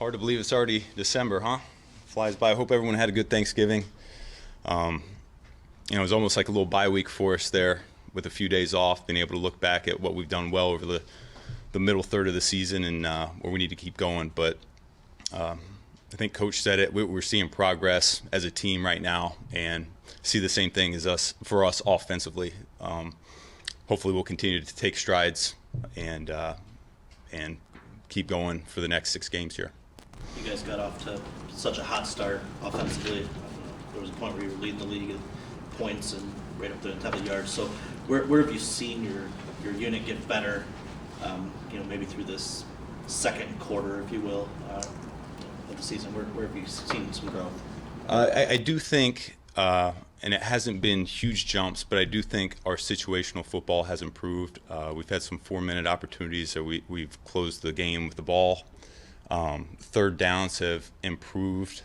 Hard to believe it's already December, huh? Flies by. I hope everyone had a good Thanksgiving. It was almost like a little bye week for us there with a few days off, being able to look back at what we've done well over the middle third of the season and where we need to keep going. But I think Coach said it. We're seeing progress as a team right now and see the same thing as for us offensively. Hopefully we'll continue to take strides and keep going for the next 6 games here. You guys got off to such a hot start offensively. There was a point where you were leading the league in points and right up there in top of the yards. So where have you seen your unit get better, maybe through this second quarter, if you will, of the season? Where have you seen some growth? I do think, and it hasn't been huge jumps, but I do think our situational football has improved. We've had some 4-minute opportunities that we've closed the game with the ball. Third downs have improved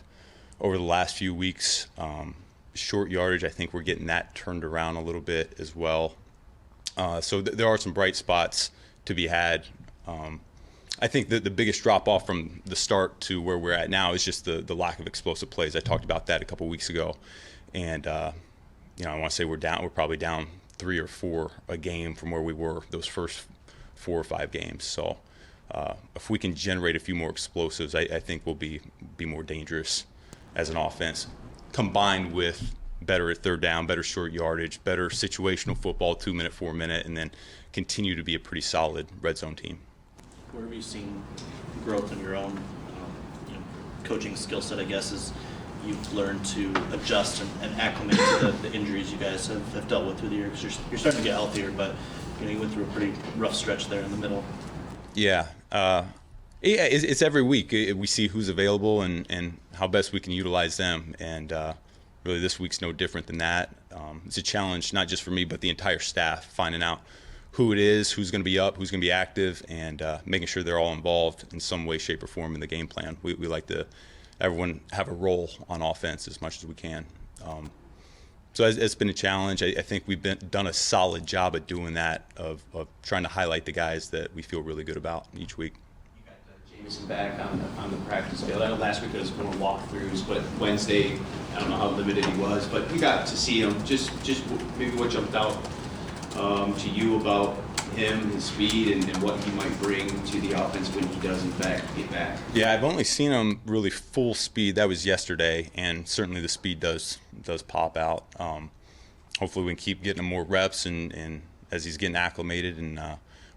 over the last few weeks. Short yardage, I think we're getting that turned around a little bit as well. So there are some bright spots to be had. I think that the biggest drop off from the start to where we're at now is just the lack of explosive plays. I talked about that a couple weeks ago, and I want to say we're probably down 3 or 4 a game from where we were those first 4 or 5 games. So if we can generate a few more explosives, I think we'll be more dangerous as an offense, combined with better at third down, better short yardage, better situational football, 2-minute, 4-minute, and then continue to be a pretty solid red zone team. Where have you seen growth in your own coaching skill set, I guess, as you've learned to adjust and acclimate to the injuries you guys have dealt with through the year? Because you're starting to get healthier, but you went through a pretty rough stretch there in the middle. Yeah. It's every week. We see who's available and how best we can utilize them. And really this week's no different than that. It's a challenge, not just for me, but the entire staff, finding out who it is, who's going to be up, who's going to be active, and making sure they're all involved in some way, shape, or form in the game plan. We like to everyone have a role on offense as much as we can. So it's been a challenge. I think we've done a solid job at doing that, of trying to highlight the guys that we feel really good about each week. You got Jameson back on the practice field. I know last week there was more walkthroughs, but Wednesday, I don't know how limited he was, but you got to see him. Just maybe what jumped out to you about him, his speed, and what he might bring to the offense when he does in fact get back. Yeah, I've only seen him really full speed. That was yesterday, and certainly the speed does pop out. Hopefully we can keep getting him more reps and as he's getting acclimated, and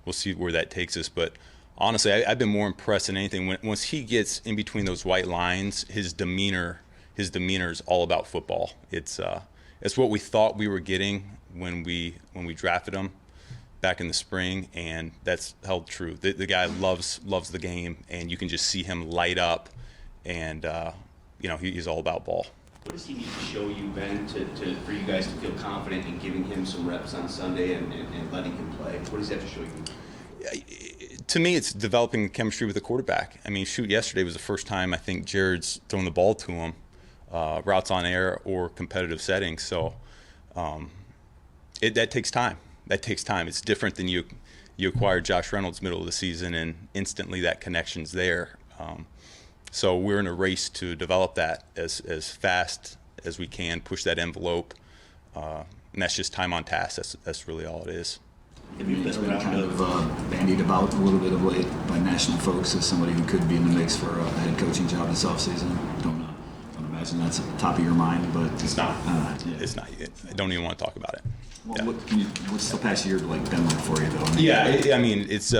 we'll see where that takes us. But honestly, I've been more impressed than anything once he gets in between those white lines. His demeanor is all about football. It's what we thought we were getting when we drafted him back in the spring, and that's held true. The guy loves the game, and you can just see him light up, and he's all about ball. What does he need to show you, Ben, for you guys to feel confident in giving him some reps on Sunday and letting him play? What does he have to show you? To me, it's developing chemistry with the quarterback. I mean, yesterday was the first time I think Jared's thrown the ball to him, routes on air or competitive settings. So that takes time. That takes time. It's different than you acquire Josh Reynolds middle of the season and instantly that connection's there. So we're in a race to develop that as fast as we can, push that envelope, and that's just time on task. That's really all it is. It's been kind of bandied about a little bit of late by national folks as somebody who could be in the mix for a head coaching job this offseason. Don't imagine that's at the top of your mind, but it's not. Yeah. It's not. I don't even want to talk about it. Well, Yeah. what's the past year been like for you, though? I mean, it's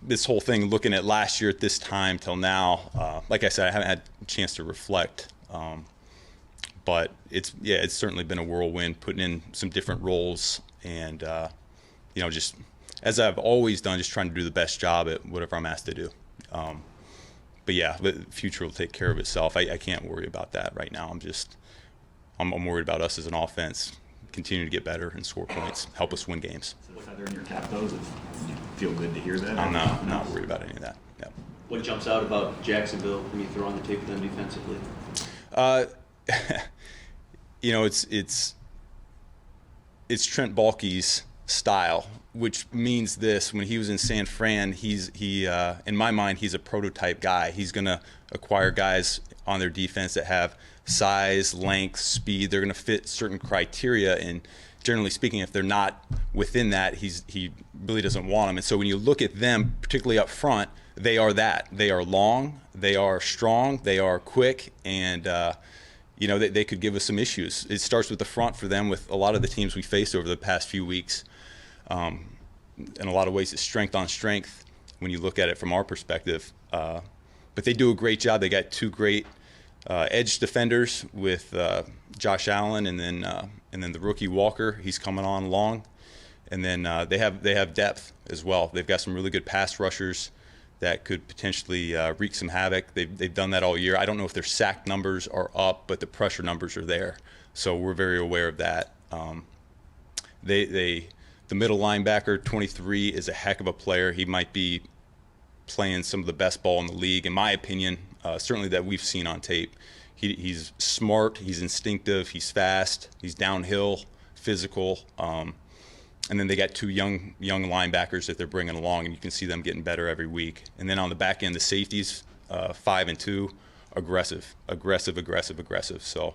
this whole thing, looking at last year at this time till now, like I said, I haven't had a chance to reflect. But it's certainly been a whirlwind, putting in some different roles, and just as I've always done, just trying to do the best job at whatever I'm asked to do. But the future will take care of itself. I can't worry about that right now. I'm worried about us as an offense, continue to get better and score points, help us win games. Is it a feather in your cap, though? Does it feel good to hear that? I'm not worried about any of that. Yeah. What jumps out about Jacksonville when you throw on the tape with them defensively? It's Trent Baalke's style, which means this: when he was in San Fran, in my mind, he's a prototype guy. He's going to acquire guys on their defense that have size, length, speed. They're going to fit certain criteria, and generally speaking, if they're not within that, he really doesn't want them. And so when you look at them, particularly up front, they are that. They are long, they are strong, they are quick, and they could give us some issues. It starts with the front for them with a lot of the teams we faced over the past few weeks. In a lot of ways, it's strength on strength when you look at it from our perspective. But they do a great job. They got two great edge defenders with Josh Allen and then the rookie Walker. He's coming on along. And then they have depth as well. They've got some really good pass rushers that could potentially wreak some havoc. They've done that all year. I don't know if their sack numbers are up, but the pressure numbers are there. So we're very aware of that. The middle linebacker, 23, is a heck of a player. He might be playing some of the best ball in the league, in my opinion, certainly that we've seen on tape. He's smart, he's instinctive, he's fast, he's downhill, physical. And then they got two young linebackers that they're bringing along, and you can see them getting better every week. And then on the back end, the safeties, 5 and 2, aggressive. So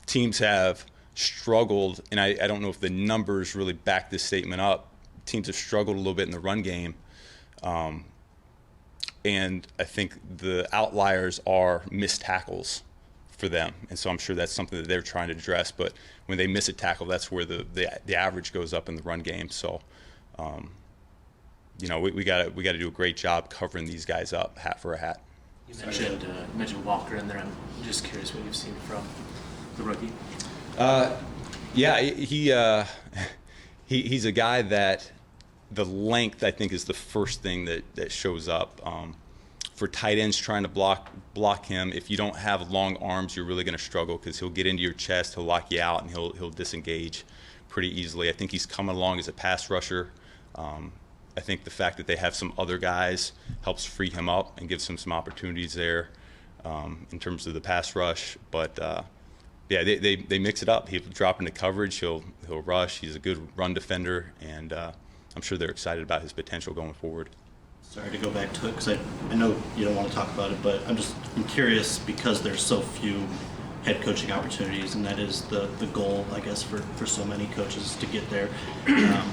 teams have struggled, and I don't know if the numbers really back this statement up. Teams have struggled a little bit in the run game. And I think the outliers are missed tackles for them. And so I'm sure that's something that they're trying to address. But when they miss a tackle, that's where the average goes up in the run game. So, we got to do a great job covering these guys up, hat for a hat. You mentioned Walker in there. I'm just curious what you've seen from the rookie. He's a guy that the length, I think, is the first thing that shows up. For tight ends trying to block him, if you don't have long arms, you're really going to struggle because he'll get into your chest, he'll lock you out, and he'll disengage pretty easily. I think he's coming along as a pass rusher. I think the fact that they have some other guys helps free him up and gives him some opportunities there in terms of the pass rush. But they mix it up. He'll drop into coverage. He'll rush. He's a good run defender, and I'm sure they're excited about his potential going forward. Sorry to go back to it because I know you don't want to talk about it, but I'm curious because there's so few head coaching opportunities, and that is the goal, I guess, for so many coaches to get there. You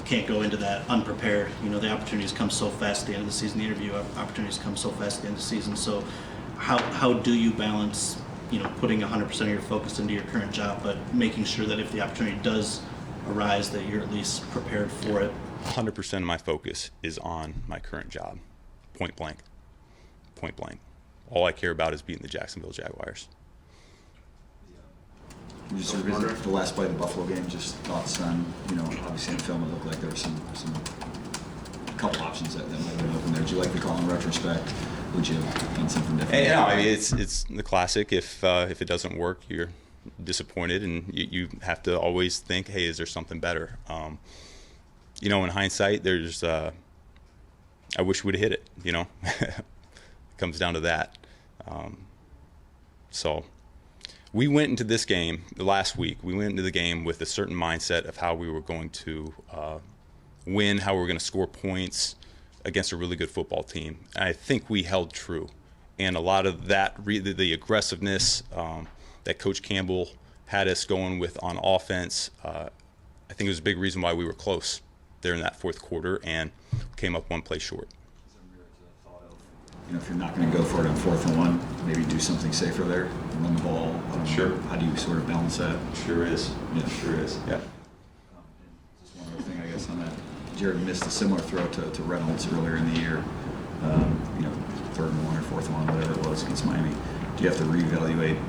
can't go into that unprepared. The opportunities come so fast at the end of the season. The interview opportunities come so fast at the end of the season. So how do you balance, putting 100% of your focus into your current job, but making sure that if the opportunity does arise, that you're at least prepared for it? 100% of my focus is on my current job, point blank. All I care about is beating the Jacksonville Jaguars. You just revisit the last play of the Buffalo game, just thoughts on, obviously in film it looked like there were some couple options that might have been open there. Did you like the call in retrospect? Would you have done something different? It's the classic. If it doesn't work, you're disappointed, and you have to always think, hey, is there something better? In hindsight, there's I wish we'd hit it. It comes down to that. So we went into this game last week. We went into the game with a certain mindset of how we were going to win, how we were going to score points against a really good football team. And I think we held true. And a lot of that, the aggressiveness that Coach Campbell had us going with on offense, I think it was a big reason why we were close there in that fourth quarter and came up one play short. If you're not going to go for it on 4th and 1, maybe do something safer there, run the ball. Sure. How do you sort of balance that? Sure is. Yeah. Sure is. Yeah. Just one other thing, I guess, on that. Jared missed a similar throw to Reynolds earlier in the year. 3rd and 1 or 4th and 1, whatever it was against Miami. Do you have to reevaluate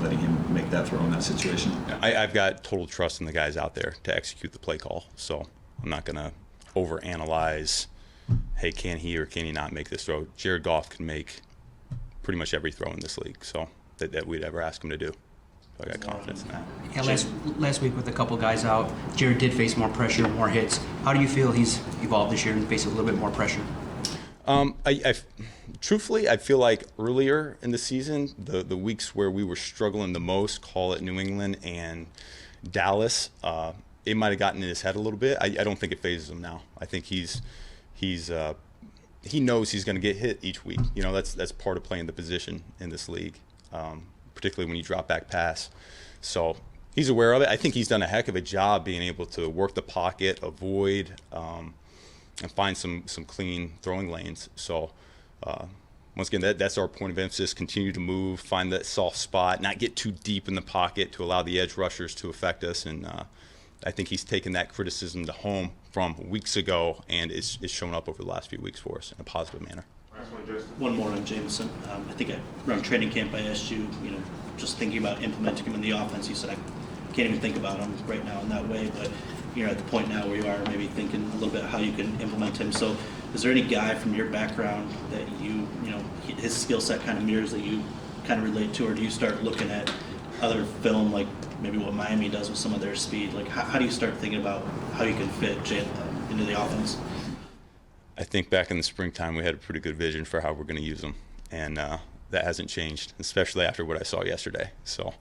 letting him make that throw in that situation? I've got total trust in the guys out there to execute the play call, so I'm not going to overanalyze, hey, can he or can he not make this throw? Jared Goff can make pretty much every throw in this league, so that we'd ever ask him to do. So I got confidence in that. Yeah, last week with a couple guys out, Jared did face more pressure, more hits. How do you feel he's evolved this year and facing a little bit more pressure? Truthfully, I feel like earlier in the season, the weeks where we were struggling the most, call it New England and Dallas, it might have gotten in his head a little bit. I don't think it phases him now. I think he knows he's going to get hit each week. You know, that's part of playing the position in this league, particularly when you drop back pass. So he's aware of it. I think he's done a heck of a job being able to work the pocket, avoid, and find some clean throwing lanes. So once again, that's our point of emphasis. Continue to move, find that soft spot, not get too deep in the pocket to allow the edge rushers to affect us. And I think he's taken that criticism to home from weeks ago, and it's shown up over the last few weeks for us in a positive manner. One more on Jameson. I think around training camp I asked you, just thinking about implementing him in the offense. You said I can't even think about him right now in that way, but you're at the point now where you are maybe thinking a little bit how you can implement him. So is there any guy from your background that his skill set kind of mirrors that you kind of relate to, or do you start looking at other film like maybe what Miami does with some of their speed? Like how do you start thinking about how you can fit into the offense? I think back in the springtime we had a pretty good vision for how we're going to use him, and that hasn't changed, especially after what I saw yesterday. So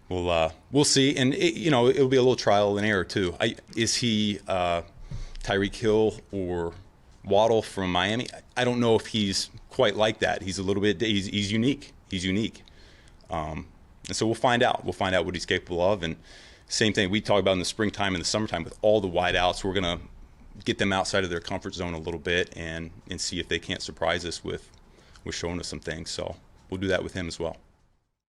we'll see, and it'll be a little trial and error too. Is he Tyreek Hill or Waddle from Miami? I don't know if he's quite like that. He's a little bit. He's unique. He's unique, and so we'll find out. We'll find out what he's capable of. And same thing we talk about in the springtime and the summertime with all the wideouts. We're gonna get them outside of their comfort zone a little bit and see if they can't surprise us with showing us some things. So we'll do that with him as well.